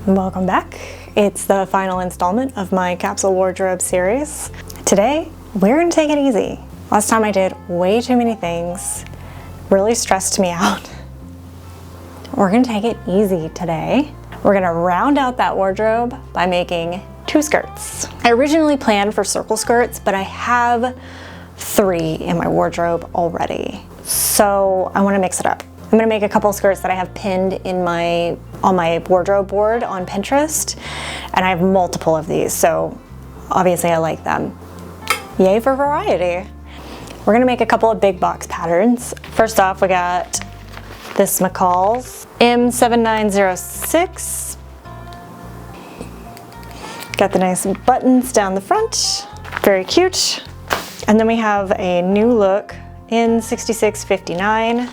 Welcome back. It's the final installment of my capsule wardrobe series. Today, we're gonna take it easy. Last time I did way too many things, really stressed me out. We're gonna take it easy today. We're gonna round out that wardrobe by making 2 skirts. I originally planned for circle skirts, but I have 3 in my wardrobe already. So I wanna mix it up. I'm gonna make a couple skirts that I have pinned in on my wardrobe board on Pinterest, and I have multiple of these, so obviously I like them. Yay for variety. We're gonna make a couple of big box patterns. First off, we got this McCall's M7906. Got the nice buttons down the front, very cute. And then we have a new Look N6659.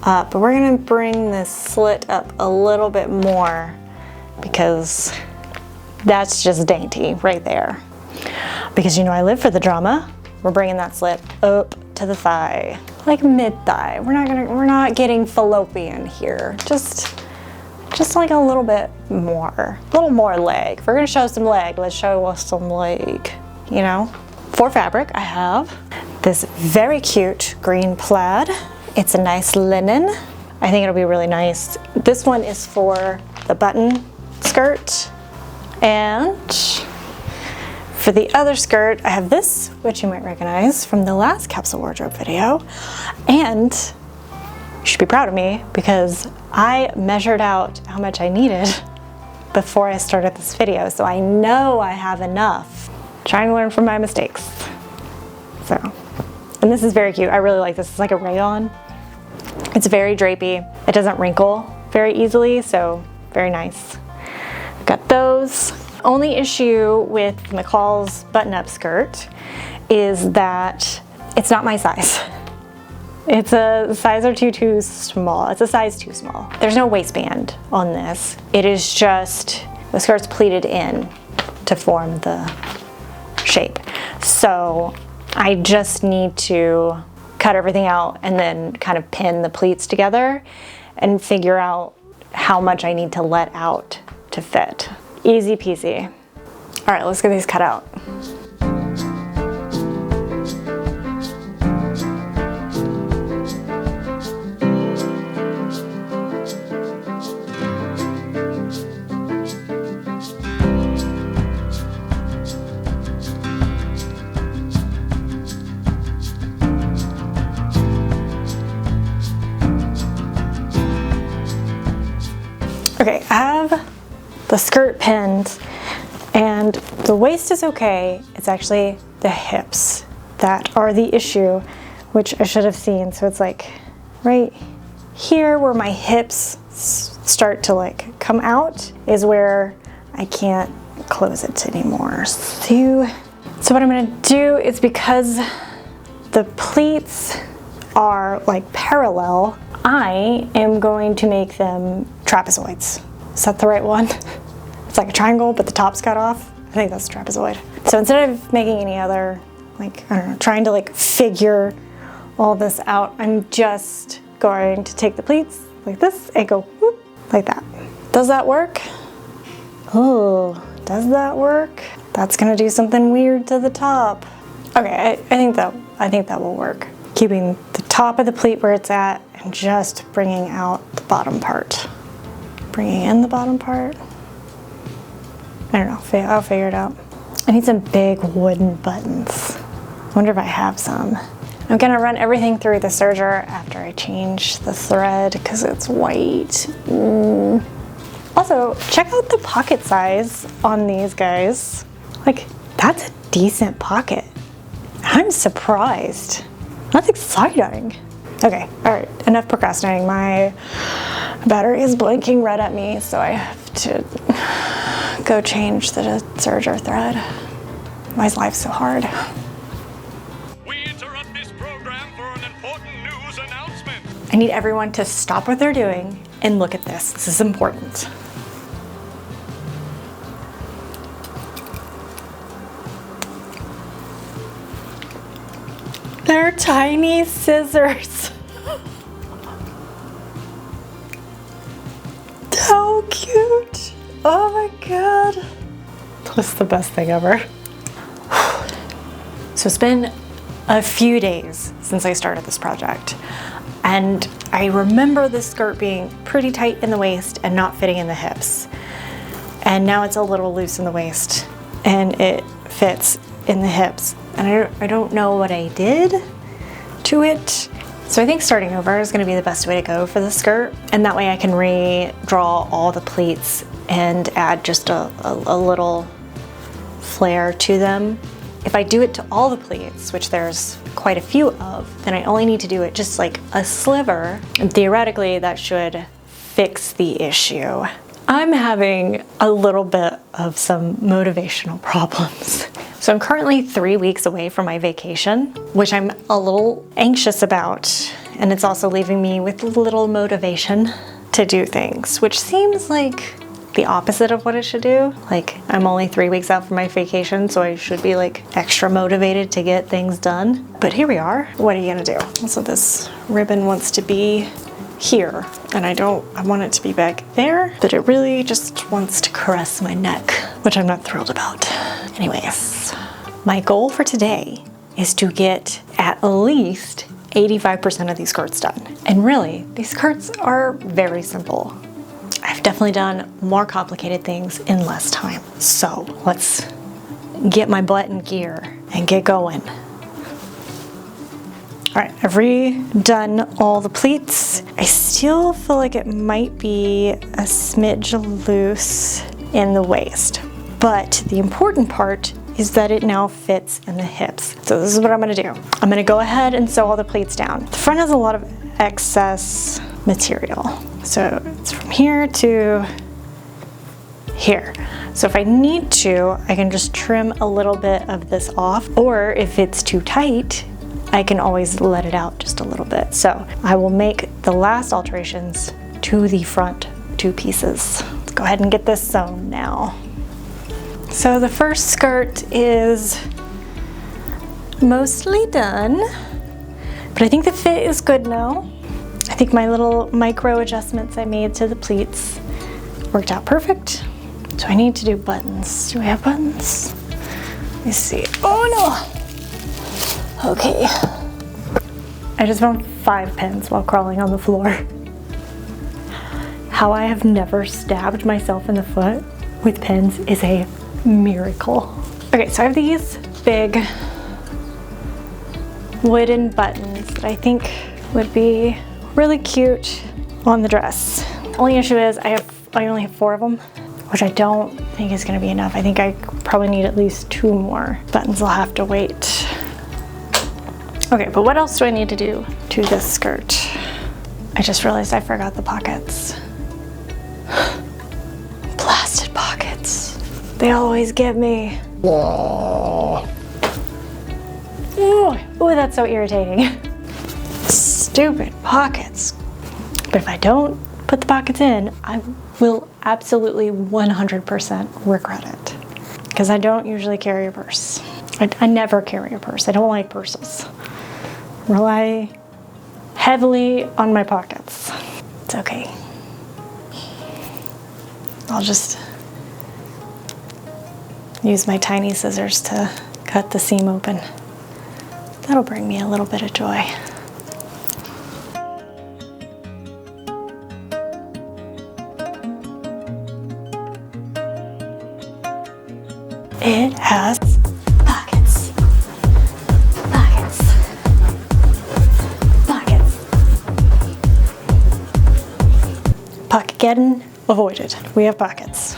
But we're gonna bring this slit up a little bit more because that's just dainty right there. Because you know I live for the drama. We're bringing that slit up to the thigh, like mid-thigh. We're not getting fallopian here. Just like a little bit more, a little more leg. If we're gonna show some leg, let's show us some leg, you know? For fabric, I have this very cute green plaid. It's a nice linen. I think it'll be really nice. This one is for the button skirt. And for the other skirt, I have this, which you might recognize from the last capsule wardrobe video. And you should be proud of me because I measured out how much I needed before I started this video. So I know I have enough. Trying to learn from my mistakes. So. And this is very cute. I really like this. It's like a rayon. It's very drapey. It doesn't wrinkle very easily, so very nice. I've got those. Only issue with McCall's button-up skirt is that it's not my size. It's a size or two too small. It's a size too small. There's no waistband on this. It is just the skirt's pleated in to form the shape. So I just need to cut everything out and then kind of pin the pleats together and figure out how much I need to let out to fit. Easy peasy. All right, let's get these cut out. Okay, I have the skirt pinned and the waist is okay. It's actually the hips that are the issue, which I should have seen. So it's like right here where my hips start to like come out is where I can't close it anymore. So what I'm gonna do is because the pleats are like parallel, I am going to make them trapezoids. Is that the right one? It's like a triangle, but the top's cut off. I think that's trapezoid. So instead of making any other, like, I don't know, trying to like figure all this out, I'm just going to take the pleats like this and go whoop, like that. Does that work? Oh, does that work? That's gonna do something weird to the top. Okay, I think that will work. Keeping the top of the pleat where it's at and just bringing out the bottom part. Bringing in the bottom part. I don't know, I'll figure it out. I need some big wooden buttons. I wonder if I have some. I'm gonna run everything through the serger after I change the thread because it's white. Also, check out the pocket size on these guys. Like, that's a decent pocket. I'm surprised. That's exciting. Okay, all right, enough procrastinating. My battery is blinking red at me, so I have to go change the serger thread. Why is life so hard? We interrupt this program for an important news announcement. I need everyone to stop what they're doing and look at this. This is important. They're tiny scissors. so cute. Oh my God. That's the best thing ever. So it's been a few days since I started this project. And I remember this skirt being pretty tight in the waist and not fitting in the hips. And now it's a little loose in the waist and it fits in the hips. And I don't know what I did to it. So I think starting over is gonna be the best way to go for the skirt. And that way I can redraw all the pleats and add just a little flare to them. If I do it to all the pleats, which there's quite a few of, then I only need to do it just like a sliver, and theoretically that should fix the issue. I'm having a little bit of some motivational problems. So I'm currently 3 weeks away from my vacation, which I'm a little anxious about, and it's also leaving me with little motivation to do things, which seems like the opposite of what it should do. Like, I'm only 3 weeks out from my vacation, so I should be like extra motivated to get things done. But here we are. What are you gonna do? So this ribbon wants to be here, and I want it to be back there, but it really just wants to caress my neck, which I'm not thrilled about. Anyways, my goal for today is to get at least 85% of these skirts done. And really, these skirts are very simple. I've definitely done more complicated things in less time. So let's get my butt in gear and get going. All right, I've redone all the pleats. I still feel like it might be a smidge loose in the waist, but the important part is that it now fits in the hips. So this is what I'm gonna do. I'm gonna go ahead and sew all the pleats down. The front has a lot of excess material. So it's from here to here. So if I need to, I can just trim a little bit of this off, or if it's too tight, I can always let it out just a little bit. So I will make the last alterations to the front two pieces. Let's go ahead and get this sewn now. So the first skirt is mostly done, but I think the fit is good now. I think my little micro adjustments I made to the pleats worked out perfect. So I need to do buttons. Do I have buttons? Let me see. Oh no! Okay. I just found 5 pins while crawling on the floor. How I have never stabbed myself in the foot with pins is a miracle. Okay, so I have these big wooden buttons that I think would be really cute on the dress. Only issue is I only have 4 of them, which I don't think is gonna be enough. I think I probably need at least 2 more buttons. I'll have to wait. Okay, but what else do I need to do to this skirt? I just realized I forgot the pockets. Blasted pockets. They always get me. Ooh, that's so irritating. Stupid pockets. But if I don't put the pockets in, I will absolutely 100% regret it. Because I don't usually carry a purse. I never carry a purse. I don't like purses. Rely heavily on my pockets. It's okay. I'll just use my tiny scissors to cut the seam open. That'll bring me a little bit of joy. It has pockets. Pockets. Pockets. Pocket getting avoided. We have pockets.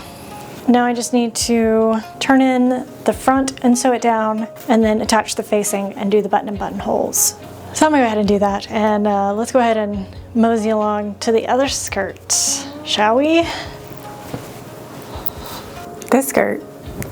Now I just need to turn in the front and sew it down, and then attach the facing and do the button and buttonholes. So I'm gonna go ahead and do that, and let's go ahead and mosey along to the other skirt, shall we? This skirt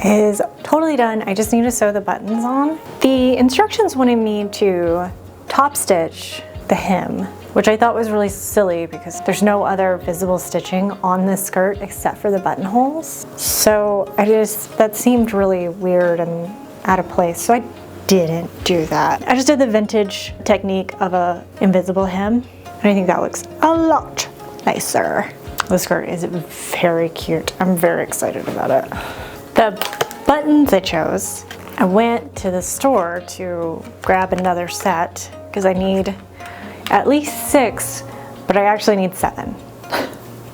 is totally done. I just need to sew the buttons on. The instructions wanted me to top stitch the hem, which I thought was really silly because there's no other visible stitching on this skirt except for the buttonholes. So that seemed really weird and out of place, so I didn't do that. I just did the vintage technique of a invisible hem, and I think that looks a lot nicer. The skirt is very cute. I'm very excited about it. The buttons I chose, I went to the store to grab another set because I need at least 6, but I actually need 7.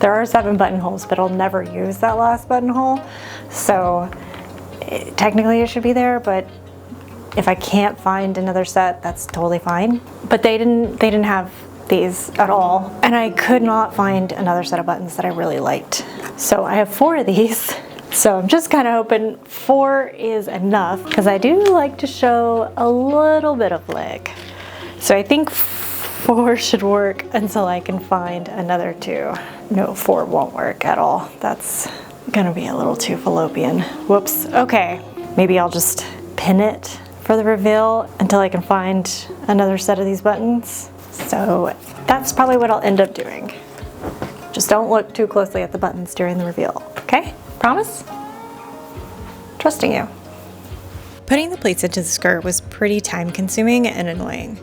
There are 7 buttonholes, but I'll never use that last buttonhole. So technically it should be there, but if I can't find another set, that's totally fine. But they didn't have these at all, and I could not find another set of buttons that I really liked. So I have 4 of these. So I'm just kind of hoping 4 is enough because I do like to show a little bit of leg. So I think 4 should work until I can find another 2. No, 4 won't work at all. That's gonna be a little too fallopian. Whoops. Okay, maybe I'll just pin it for the reveal until I can find another set of these buttons. So that's probably what I'll end up doing. Just don't look too closely at the buttons during the reveal, okay? Promise? Trusting you. Putting the pleats into the skirt was pretty time consuming and annoying.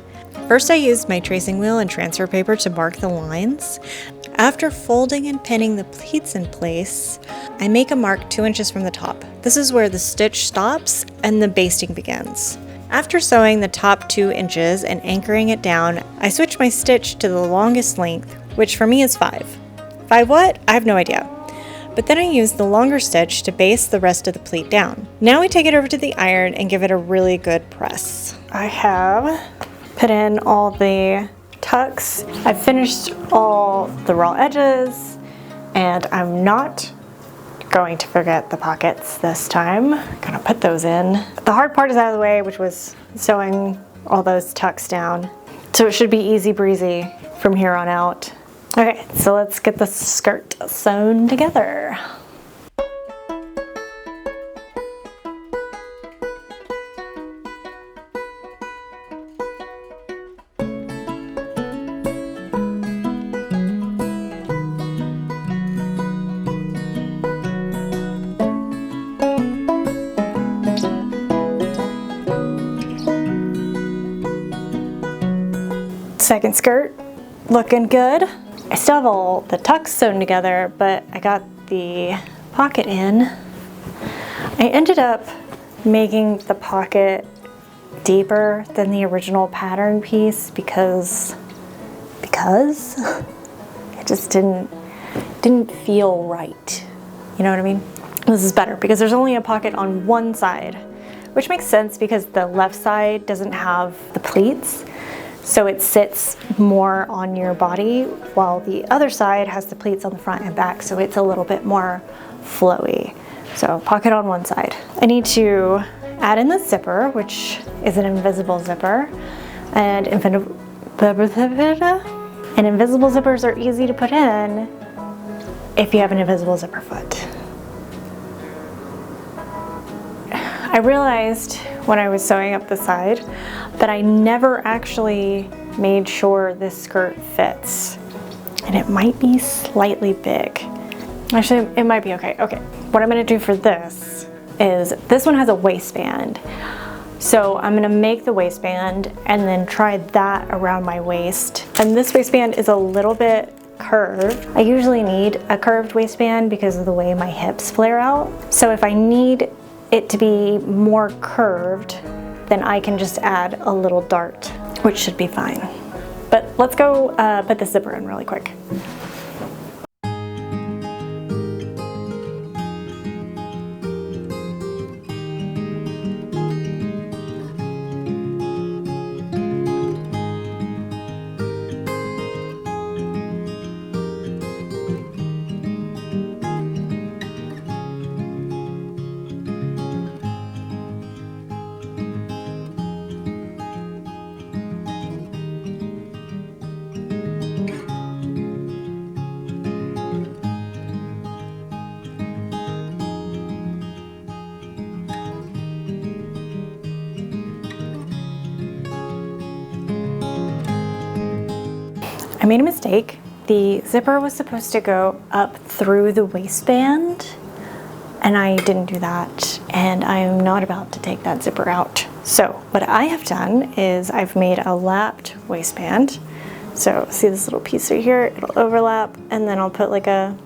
First I used my tracing wheel and transfer paper to mark the lines. After folding and pinning the pleats in place, I make a mark 2 inches from the top. This is where the stitch stops and the basting begins. After sewing the top 2 inches and anchoring it down, I switch my stitch to the longest length, which for me is 5. 5 what? I have no idea. But then I use the longer stitch to base the rest of the pleat down. Now I take it over to the iron and give it a really good press. I have put in all the tucks. I've finished all the raw edges, and I'm not going to forget the pockets this time. I'm gonna put those in. The hard part is out of the way, which was sewing all those tucks down. So it should be easy breezy from here on out. Okay, so let's get the skirt sewn together. Second skirt, looking good. I still have all the tucks sewn together, but I got the pocket in. I ended up making the pocket deeper than the original pattern piece because it just didn't feel right. You know what I mean? This is better because there's only a pocket on one side, which makes sense because the left side doesn't have the pleats. So it sits more on your body while the other side has the pleats on the front and back, so it's a little bit more flowy. So pocket on one side. I need to add in the zipper, which is an invisible zipper, and invisible zippers are easy to put in if you have an invisible zipper foot. I realized when I was sewing up the side that I never actually made sure this skirt fits, and it might be slightly big. Actually, it might be okay. Okay, what I'm gonna do for this is, this one has a waistband. So I'm gonna make the waistband and then try that around my waist. And this waistband is a little bit curved. I usually need a curved waistband because of the way my hips flare out. So if I need it to be more curved, then I can just add a little dart, which should be fine. But let's go put the zipper in really quick. I made a mistake. The zipper was supposed to go up through the waistband, and I didn't do that, and I'm not about to take that zipper out. So what I have done is I've made a lapped waistband So see this little piece right here, it'll overlap, and then I'll put like a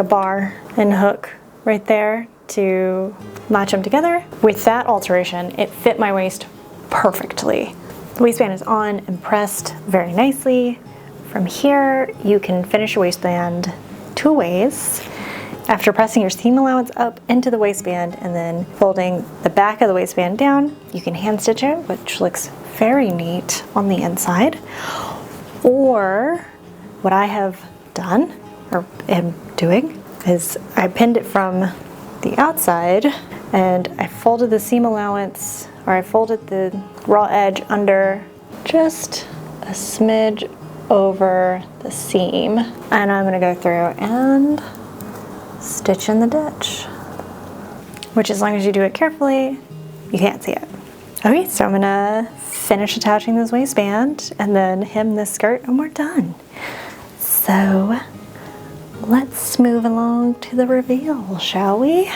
bar and hook right there to match them together. With that alteration, it fit my waist perfectly. The waistband is on and pressed very nicely. From here, you can finish your waistband 2 ways. After pressing your seam allowance up into the waistband and then folding the back of the waistband down, you can hand stitch it, which looks very neat on the inside. Or what I have done, or am doing, is I pinned it from the outside and I folded the seam allowance, or I folded the raw edge under just a smidge over the seam. And I'm gonna go through and stitch in the ditch, which as long as you do it carefully, you can't see it. Okay, so I'm gonna finish attaching this waistband and then hem this skirt and we're done. So let's move along to the reveal, shall we?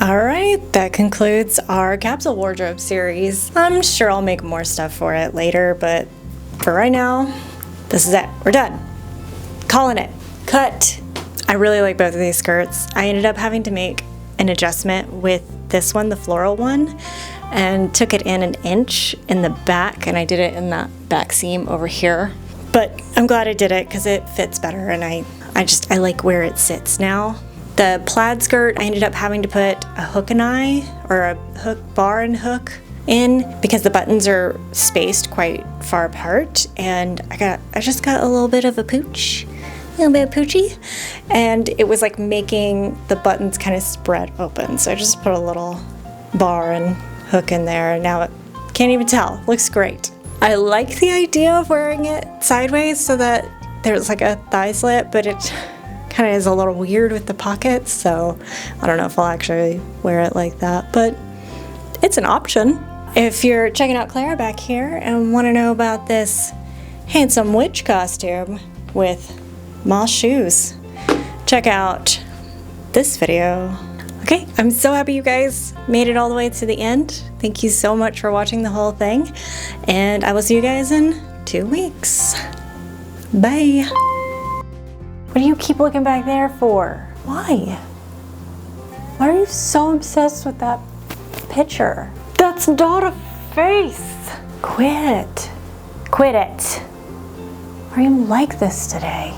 All right, that concludes our capsule wardrobe series. I'm sure I'll make more stuff for it later, but for right now, this is it. We're done. Calling it. Cut. I really like both of these skirts. I ended up having to make an adjustment with this one, the floral one, and took it in 1 inch in the back, and I did it in that back seam over here. But I'm glad I did it because it fits better, and I like where it sits now. The plaid skirt, I ended up having to put a hook and eye, or a hook bar and hook in, because the buttons are spaced quite far apart, and I just got a little bit of a pooch, and it was like making the buttons kind of spread open. So I just put a little bar and hook in there, and now it can't even tell. Looks great. I like the idea of wearing it sideways so that there's like a thigh slit, but it kind of is a little weird with the pockets, so I don't know if I'll actually wear it like that, but it's an option. If you're checking out Clara back here and want to know about this handsome witch costume with moss shoes, check out this video. Okay, I'm so happy you guys made it all the way to the end. Thank you so much for watching the whole thing, and I will see you guys in 2 weeks. Bye. What do you keep looking back there for? Why? Why are you so obsessed with that picture? That's not a face. Quit. Quit it. Are you like this today?